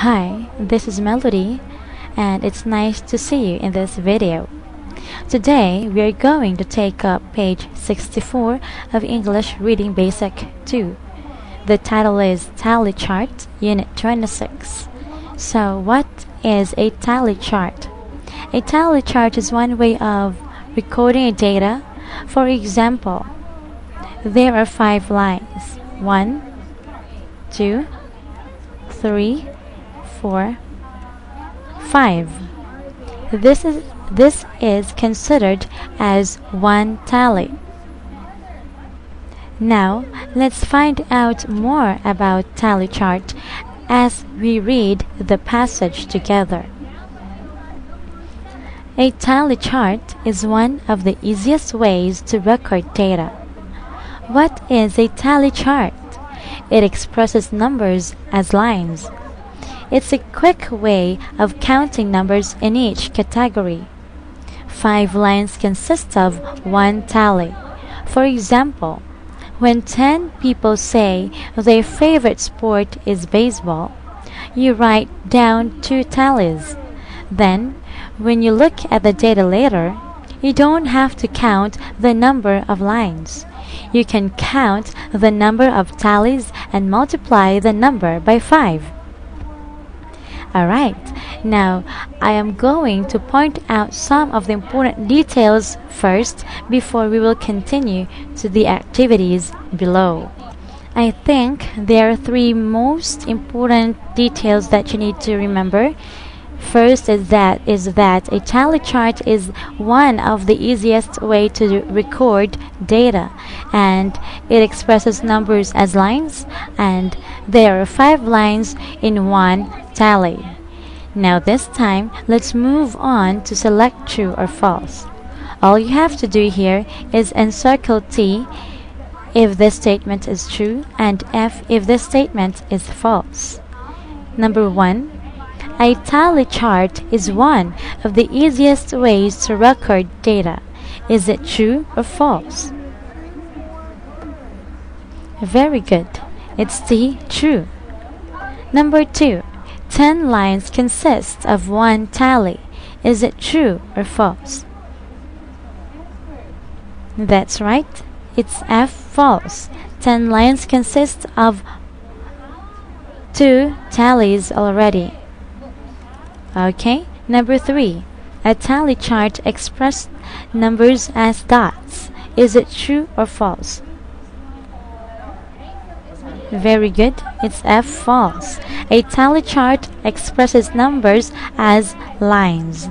Hi, this is Melody, and it's nice to see you in this video. Today, we are going to take up page 64 of English Reading Basic 2. The title is Tally Chart, Unit 26. So, what is a tally chart? A tally chart is one way of recording data. For example, there are 5 lines. 1, 2, 3, 4, 5. This is considered as one tally. Now, let's find out more about tally chart as we read the passage together. A tally chart is one of the easiest ways to record data. What is a tally chart? It expresses numbers as lines. It's a quick way of counting numbers in each category. 5 lines consist of one tally. For example, when 10 people say their favorite sport is baseball, you write down 2 tallies. Then, when you look at the data later, you don't have to count the number of lines. You can count the number of tallies and multiply the number by 5. Alright, now I am going to point out some of the important details first before we will continue to the activities below. I think there are 3 most important details that you need to remember. First is that a tally chart is one of the easiest way to record data, and it expresses numbers as lines, and there are 5 lines in one tally. Now this time, let's move on to select true or false. All you have to do here is encircle T if this statement is true and F if this statement is false. Number 1. A tally chart is one of the easiest ways to record data. Is it true or false? Very good. It's T, true. Number 2. 10 lines consist of one tally. Is it true or false? That's right. It's F, false. 10 lines consist of 2 tallies already. Okay, number 3. A tally chart expresses numbers as dots. Is it true or false? Very good. It's F, false. A tally chart expresses numbers as lines.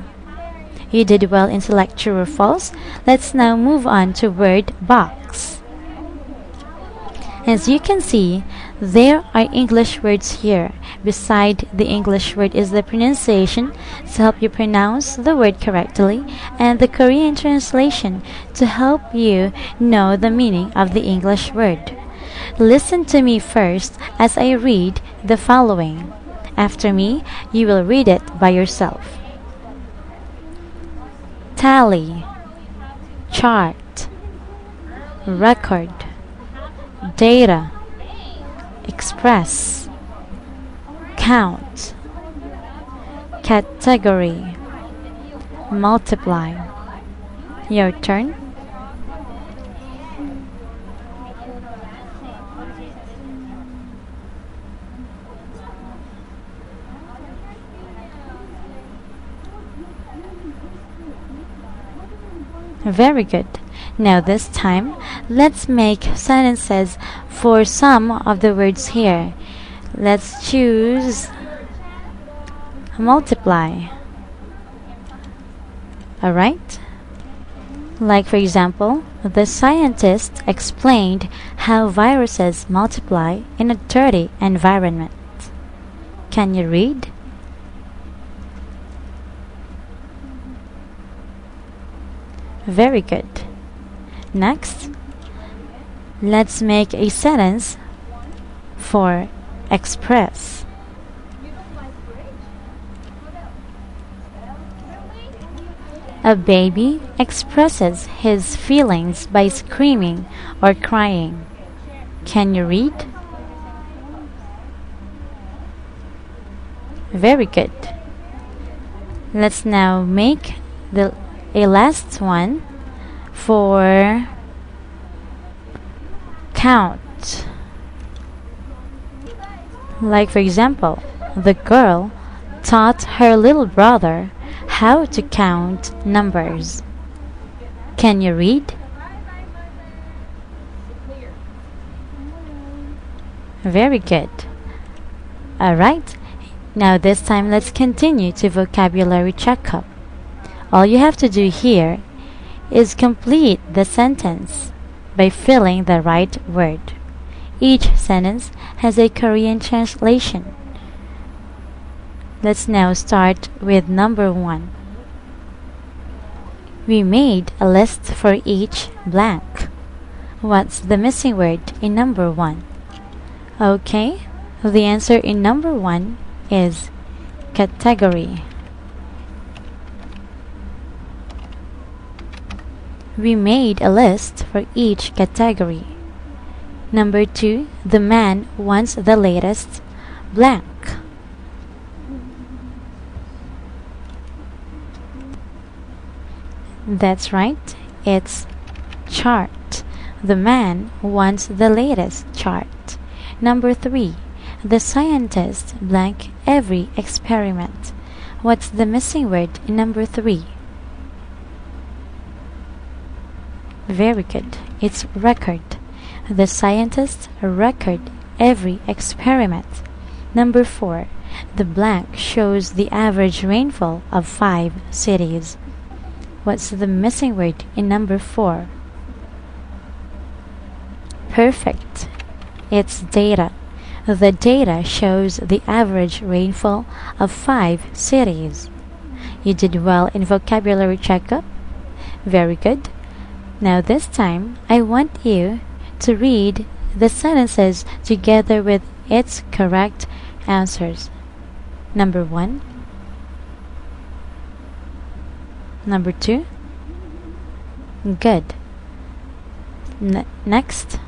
You did well in select true or false. Let's now move on to word box. As you can see, there are English words here. Beside the English word is the pronunciation to help you pronounce the word correctly, and the Korean translation to help you know the meaning of the English word. Listen to me first as I read the following. After me, you will read it by yourself. Tally, chart, record, data, express, count, category, multiply. Your turn. Very good. Now this time, let's make sentences for some of the words here. Let's choose multiply. Alright? Like for example, the scientist explained how viruses multiply in a dirty environment. Can you read? Very good. Next, let's make a sentence for express. A baby expresses his feelings by screaming or crying. Can you read? Very good. Let's now make a last one for count. Like for example, the girl taught her little brother how to count numbers. Can you read? Very good. Alright, now this time let's continue to vocabulary checkup. All you have to do here is complete the sentence by filling the right word. Each sentence has a Korean translation. Let's now start with number 1. We made a list for each blank. What's the missing word in number 1? Okay, the answer in number 1 is category. We made a list for each category. Number 2, the man wants the latest blank. That's right, it's chart. The man wants the latest chart. Number 3, the scientist blank every experiment. What's the missing word in number 3? Very good, it's record. The scientist record every experiment. Number 4, the blank shows the average rainfall of 5 cities. What's the missing word in number 4? Perfect. It's data. The data shows the average rainfall of 5 cities. You did well in vocabulary checkup. Very good. Now this time, I want you to read the sentences together with its correct answers. Number 1. Number 2. Good. Next.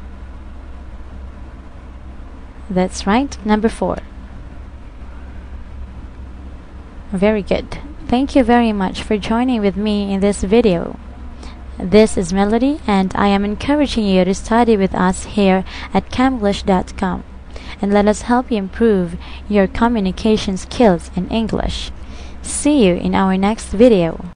That's right. Number 4. Very good. Thank you very much for joining with me in this video. This is Melody, and I am encouraging you to study with us here at Camglish.com, and let us help you improve your communication skills in English. See you in our next video.